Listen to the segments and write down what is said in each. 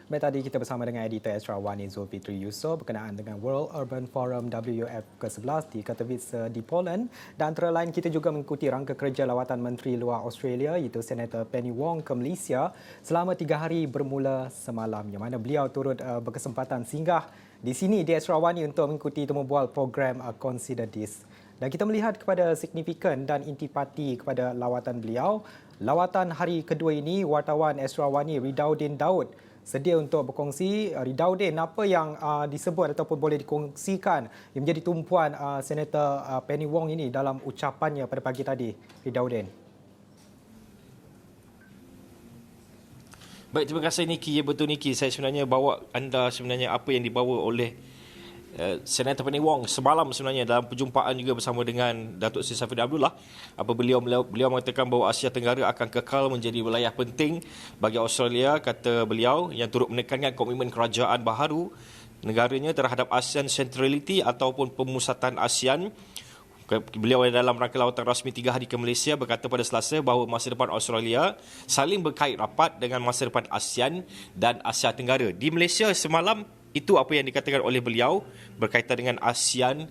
Baik, tadi kita bersama dengan editor Astra Wani Zulfitri Yusof berkenaan dengan World Urban Forum WUF ke-11 di Katowice di Poland. Dan antara lain kita juga mengikuti rangka kerja lawatan Menteri Luar Australia iaitu Senator Penny Wong ke Malaysia selama 3 hari bermula semalam, yang mana beliau turut berkesempatan singgah di sini di Astra Wani untuk mengikuti temu bual program Consider This. Dan kita melihat kepada signifikan dan intipati kepada lawatan beliau. Lawatan hari kedua ini, wartawan Astra Wani Ridaudin Daud sedia untuk berkongsi. Ridaudin, apa yang disebut ataupun boleh dikongsikan yang menjadi tumpuan Senator Penny Wong ini dalam ucapannya pada pagi tadi, Ridaudin? Baik, terima kasih Niki. Ya, betul Niki. Saya sebenarnya bawa anda sebenarnya apa yang dibawa oleh Senator Penny Wong semalam sebenarnya dalam perjumpaan juga bersama dengan Datuk Seri Safidin Abdullah. Beliau mengatakan bahawa Asia Tenggara akan kekal menjadi wilayah penting bagi Australia, kata beliau, yang turut menekankan komitmen kerajaan baharu negaranya terhadap ASEAN Centrality ataupun pemusatan ASEAN. Beliau dalam rangka lawatan rasmi 3 hari ke Malaysia berkata pada Selasa bahawa masa depan Australia saling berkait rapat dengan masa depan ASEAN dan Asia Tenggara. Di Malaysia semalam, itu apa yang dikatakan oleh beliau berkaitan dengan ASEAN,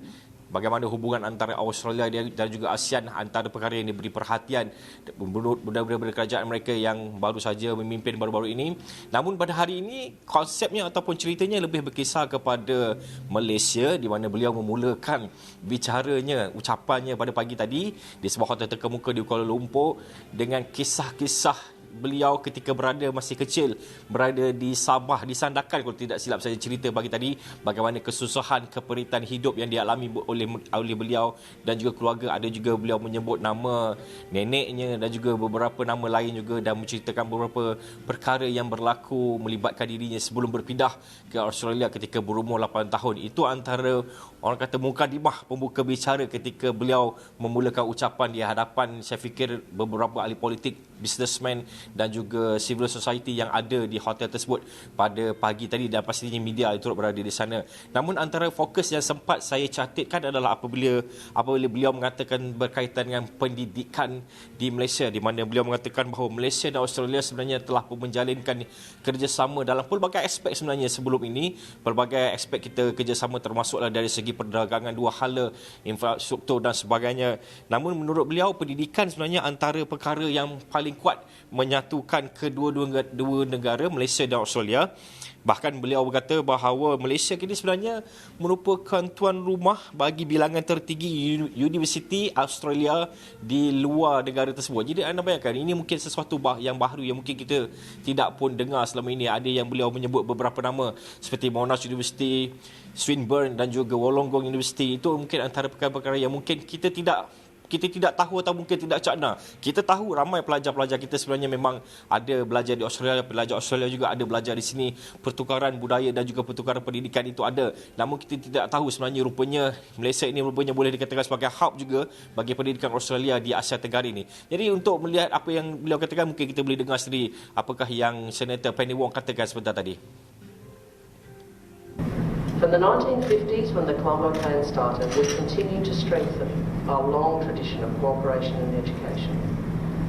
bagaimana hubungan antara Australia dan juga ASEAN, antara perkara yang diberi perhatian budak-budak kerajaan mereka yang baru saja memimpin baru-baru ini. Namun pada hari ini konsepnya ataupun ceritanya lebih berkisar kepada Malaysia, di mana beliau memulakan bicaranya, ucapannya pada pagi tadi di sebuah hotel terkemuka di Kuala Lumpur dengan kisah-kisah beliau ketika masih kecil, berada di Sabah, di Sandakan kalau tidak silap saya cerita pagi tadi, bagaimana kesusahan, keperitan hidup yang dialami oleh beliau dan juga keluarga. Ada juga beliau menyebut nama neneknya dan juga beberapa nama lain juga, dan menceritakan beberapa perkara yang berlaku melibatkan dirinya sebelum berpindah ke Australia ketika berumur 8 tahun. Itu antara, orang kata, mukadimah, pembuka bicara ketika beliau memulakan ucapan di hadapan, saya fikir, beberapa ahli politik, businessman dan juga civil society yang ada di hotel tersebut pada pagi tadi, dan pastinya media turut berada di sana. Namun antara fokus yang sempat saya catatkan adalah apabila beliau mengatakan berkaitan dengan pendidikan di Malaysia, di mana beliau mengatakan bahawa Malaysia dan Australia sebenarnya telah menjalinkan kerjasama dalam pelbagai aspek sebenarnya sebelum ini. Pelbagai aspek kita kerjasama termasuklah dari segi perdagangan dua hala, infrastruktur dan sebagainya. Namun menurut beliau pendidikan sebenarnya antara perkara yang paling kuat menyatukan kedua-dua negara, Malaysia dan Australia. Bahkan beliau berkata bahawa Malaysia kini sebenarnya merupakan tuan rumah bagi bilangan tertinggi universiti Australia di luar negara tersebut. Jadi anda bayangkan, ini mungkin sesuatu yang baru yang mungkin kita tidak pun dengar selama ini. Ada yang beliau menyebut beberapa nama seperti Monash University, Swinburne dan juga Wollongong University. Itu mungkin antara perkara-perkara yang mungkin kita tidak tahu atau mungkin tidak cakna. Kita tahu ramai pelajar-pelajar kita sebenarnya memang ada belajar di Australia, pelajar Australia juga ada belajar di sini. Pertukaran budaya dan juga pertukaran pendidikan itu ada. Namun kita tidak tahu sebenarnya rupanya Malaysia ini rupanya boleh dikatakan sebagai hub juga bagi pendidikan Australia di Asia Tenggara ini. Jadi untuk melihat apa yang beliau katakan, mungkin kita boleh dengar sendiri apakah yang Senator Penny Wong katakan sebentar tadi. From the 1950s, when the Colombo Plan started, we've continued to strengthen our long tradition of cooperation and education,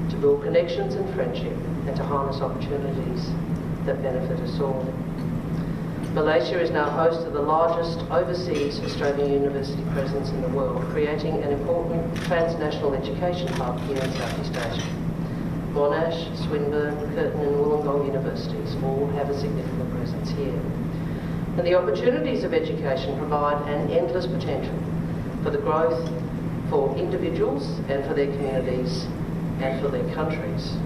to build connections and friendship, and to harness opportunities that benefit us all. Malaysia is now host to the largest overseas Australian university presence in the world, creating an important transnational education hub here in Southeast Asia. Monash, Swinburne, Curtin and Wollongong universities all have a significant presence here. And the opportunities of education provide an endless potential for the growth for individuals and for their communities and for their countries.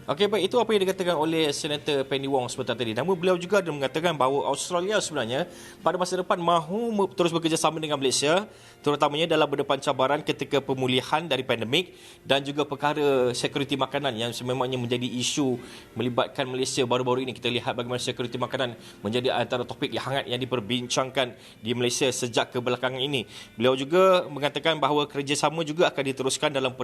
Okey, baik, itu apa yang dikatakan oleh Senator Penny Wong sebentar tadi. Namun beliau juga ada mengatakan bahawa Australia sebenarnya pada masa depan mahu terus bekerjasama dengan Malaysia, terutamanya dalam berdepan cabaran ketika pemulihan dari pandemik dan juga perkara sekuriti makanan yang sememangnya menjadi isu melibatkan Malaysia baru-baru ini. Kita lihat bagaimana sekuriti makanan menjadi antara topik yang hangat yang diperbincangkan di Malaysia sejak kebelakangan ini. Beliau juga mengatakan bahawa kerjasama juga akan diteruskan dalam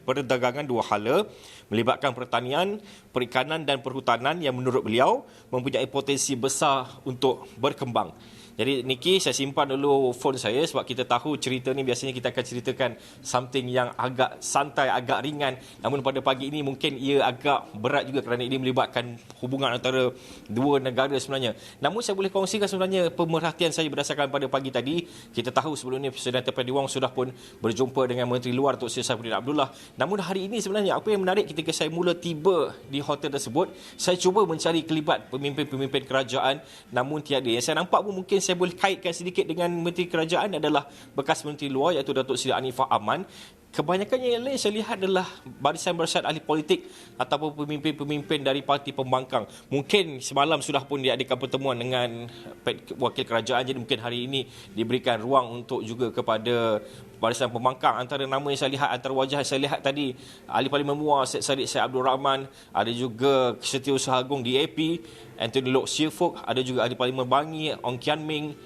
perdagangan dua hala, melibatkan pertanian, perikanan dan perhutanan yang menurut beliau mempunyai potensi besar untuk berkembang. Jadi Niki, saya simpan dulu phone saya sebab kita tahu cerita ni biasanya kita akan ceritakan something yang agak santai, agak ringan. Namun pada pagi ini mungkin ia agak berat juga kerana ini melibatkan hubungan antara dua negara sebenarnya. Namun saya boleh kongsikan sebenarnya pemerhatian saya berdasarkan pada pagi tadi. Kita tahu sebelum ini Presiden Penny Wong sudah pun berjumpa dengan Menteri Luar Datuk Seri Saifuddin Abdullah. Namun hari ini sebenarnya apa yang menarik ketika saya mula tiba di hotel tersebut, saya cuba mencari kelibat pemimpin-pemimpin kerajaan, namun tiada. Yang saya nampak pun mungkin saya boleh kaitkan sedikit dengan Menteri Kerajaan adalah bekas Menteri Luar iaitu Datuk Seri Anifah Aman. Kebanyakannya yang lain saya lihat adalah barisan-barisan ahli politik ataupun pemimpin-pemimpin dari parti pembangkang. Mungkin semalam sudah pun diadakan pertemuan dengan wakil kerajaan, jadi mungkin hari ini diberikan ruang untuk juga kepada barisan pembangkang. Antara nama yang saya lihat, antara wajah yang saya lihat tadi, Ahli Parlimen Muar Syed Saddiq Syed Abdul Rahman, ada juga Setiausaha Agung DAP Anthony Loke Siu Fook, ada juga Ahli Parlimen Bangi Ong Kian Ming,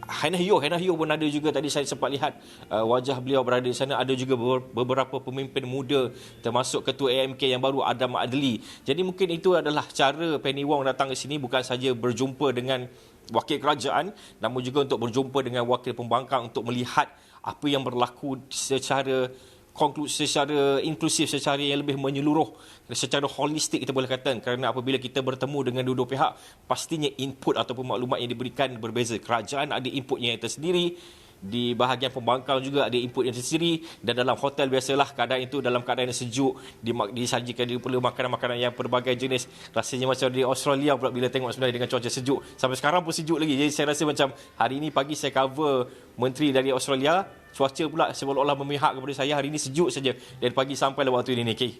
Hannah Yeoh pun ada juga. Tadi saya sempat lihat wajah beliau berada di sana. Ada juga beberapa pemimpin muda termasuk Ketua AMK yang baru Adam Adli. Jadi mungkin itu adalah cara Penny Wong datang ke sini, bukan saja berjumpa dengan wakil kerajaan, namun juga untuk berjumpa dengan wakil pembangkang untuk melihat apa yang berlaku secara inklusif, secara yang lebih menyeluruh, secara holistik kita boleh katakan. Kerana apabila kita bertemu dengan dua-dua pihak, pastinya input ataupun maklumat yang diberikan berbeza. Kerajaan ada inputnya yang tersendiri, di bahagian pembangkang juga ada input yang tersendiri, dan dalam hotel biasalah keadaan itu dalam keadaan yang sejuk, disajikan pula makanan-makanan yang pelbagai jenis. Rasanya macam di Australia pula bila tengok sebenarnya dengan cuaca sejuk. Sampai sekarang pun sejuk lagi. Jadi saya rasa macam hari ini pagi saya cover menteri dari Australia, cuaca pula seolah-olah memihak kepada saya. Hari ini sejuk saja dari pagi sampai waktu ini, Niki.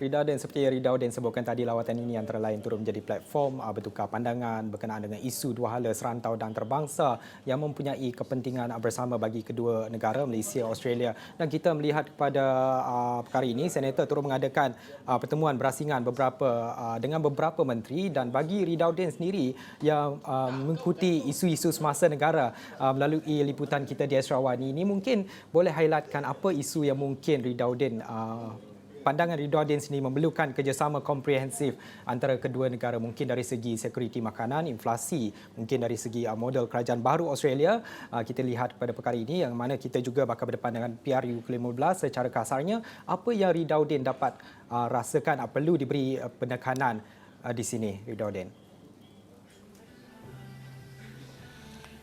Ridauddin, seperti yang Ridauddin sebutkan tadi, lawatan ini antara lain turut menjadi platform bertukar pandangan berkenaan dengan isu dua hala serantau dan terbangsa yang mempunyai kepentingan bersama bagi kedua negara, Malaysia, Australia. Dan kita melihat kepada perkara ini, Senator turut mengadakan pertemuan berasingan dengan beberapa menteri, dan bagi Ridauddin sendiri yang mengikuti isu-isu semasa negara melalui liputan kita di Asrawani ini, mungkin boleh highlightkan apa isu yang mungkin Ridauddin pandangan Ridauddin sendiri memerlukan kerjasama komprehensif antara kedua negara, mungkin dari segi sekuriti makanan, inflasi, mungkin dari segi model kerajaan baru Australia. Kita lihat pada perkara ini yang mana kita juga bakal berdepan dengan PRU ke-15 secara kasarnya. Apa yang Ridauddin dapat rasakan perlu diberi penekanan di sini, Ridauddin?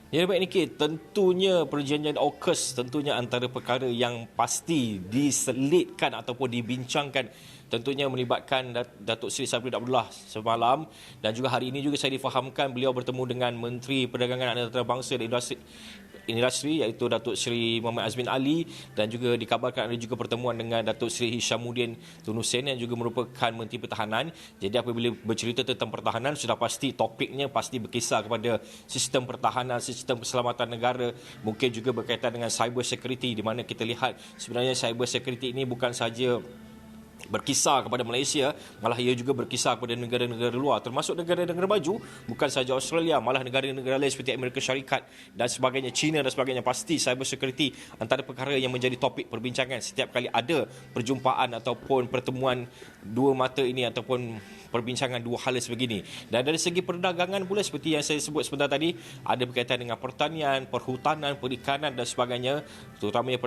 Ya, baik Niki, tentunya perjanjian AUKUS tentunya antara perkara yang pasti diselitkan ataupun dibincangkan, tentunya melibatkan Datuk Seri Saifuddin Abdullah semalam, dan juga hari ini juga saya difahamkan beliau bertemu dengan Menteri Perdagangan Antarabangsa dan Industri iaitu Datuk Seri Muhammad Azmin Ali, dan juga dikabarkan ada juga pertemuan dengan Datuk Seri Hishamuddin Tun Hussein yang juga merupakan Menteri Pertahanan. Jadi apabila bercerita tentang pertahanan, sudah pasti topiknya pasti berkisar kepada sistem pertahanan, sistem keselamatan negara, mungkin juga berkaitan dengan cyber security, di mana kita lihat sebenarnya cyber security ini bukan saja berkisar kepada Malaysia, malah ia juga berkisar kepada negara-negara luar, termasuk negara-negara maju, bukan saja Australia, malah negara-negara lain seperti Amerika Syarikat dan sebagainya, China dan sebagainya. Pasti cyber security antara perkara yang menjadi topik perbincangan setiap kali ada perjumpaan ataupun pertemuan dua mata ini ataupun perbincangan dua hal sebegini. Dan dari segi perdagangan pula, seperti yang saya sebut sebentar tadi, ada berkaitan dengan pertanian, perhutanan, perikanan dan sebagainya, terutamanya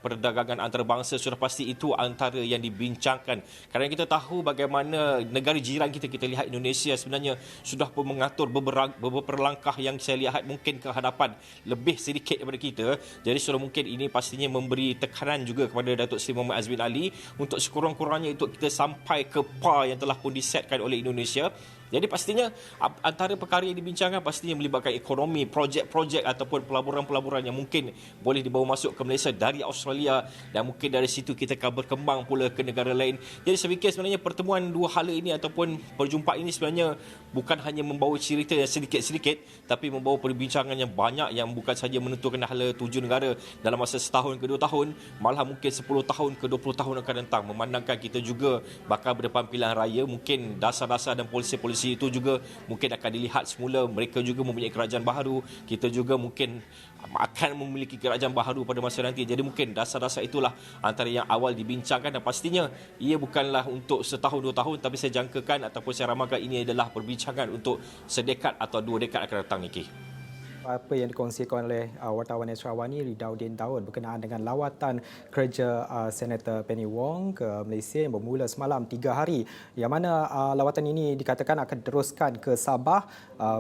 perdagangan antarabangsa. Sudah pasti itu antara yang dibincangkan, kerana kita tahu bagaimana negara jiran kita lihat Indonesia sebenarnya sudah pun mengatur beberapa langkah yang saya lihat mungkin ke hadapan lebih sedikit daripada kita. Jadi sudah mungkin ini pastinya memberi tekanan juga kepada Datuk Seri Muhammad Azmin Ali untuk sekurang-kurangnya untuk kita sampai ke PAR yang telah pun disetkan oleh Indonesia. Jadi pastinya antara perkara yang dibincangkan pastinya melibatkan ekonomi, projek-projek ataupun pelaburan-pelaburan yang mungkin boleh dibawa masuk ke Malaysia dari Australia, dan mungkin dari situ kita akan berkembang pula ke negara lain. Jadi saya fikir sebenarnya pertemuan dua hala ini ataupun perjumpaan ini sebenarnya bukan hanya membawa cerita yang sedikit-sedikit, tapi membawa perbincangan yang banyak yang bukan saja menentukan hala tuju negara dalam masa setahun ke 2 tahun, malah mungkin 10 tahun ke 20 tahun akan datang, memandangkan kita juga bakal berdepan pilihan raya, mungkin dasar-dasar dan polisi-polisi Polisi itu juga mungkin akan dilihat semula mereka juga mempunyai kerajaan baharu, kita juga mungkin akan memiliki kerajaan baharu pada masa nanti. Jadi mungkin dasar-dasar itulah antara yang awal dibincangkan, dan pastinya ia bukanlah untuk setahun 2 tahun, tapi saya jangkakan ataupun saya ramalkan ini adalah perbincangan untuk sedekad atau 2 dekad akan datang, Niki. Apa yang dikongsikan oleh wartawan Astro Awani Ridauddin Daud berkenaan dengan lawatan kerja Senator Penny Wong ke Malaysia yang bermula semalam 3 hari, yang mana lawatan ini dikatakan akan diteruskan ke Sabah.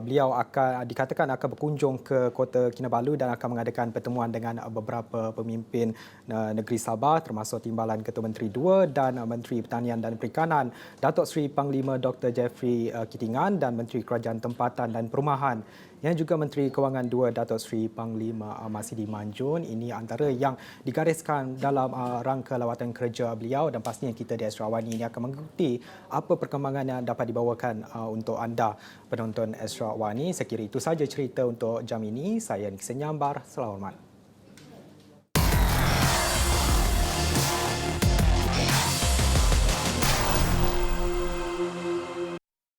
Beliau akan dikatakan akan berkunjung ke Kota Kinabalu dan akan mengadakan pertemuan dengan beberapa pemimpin negeri Sabah, termasuk Timbalan Ketua Menteri 2 dan Menteri Pertanian dan Perikanan Datuk Seri Panglima Dr. Jeffrey Kitingan dan Menteri Kerajaan Tempatan dan Perumahan, yang juga Menteri Kewangan 2 Datuk Seri Panglima Masidi Manjun. Ini antara yang digariskan dalam rangka lawatan kerja beliau, dan pastinya kita di Astro Awani ini akan mengikuti apa perkembangan yang dapat dibawakan untuk anda penonton Astro Awani. Saya kira itu saja cerita untuk jam ini. Saya Nixon Nyambar. Selamat.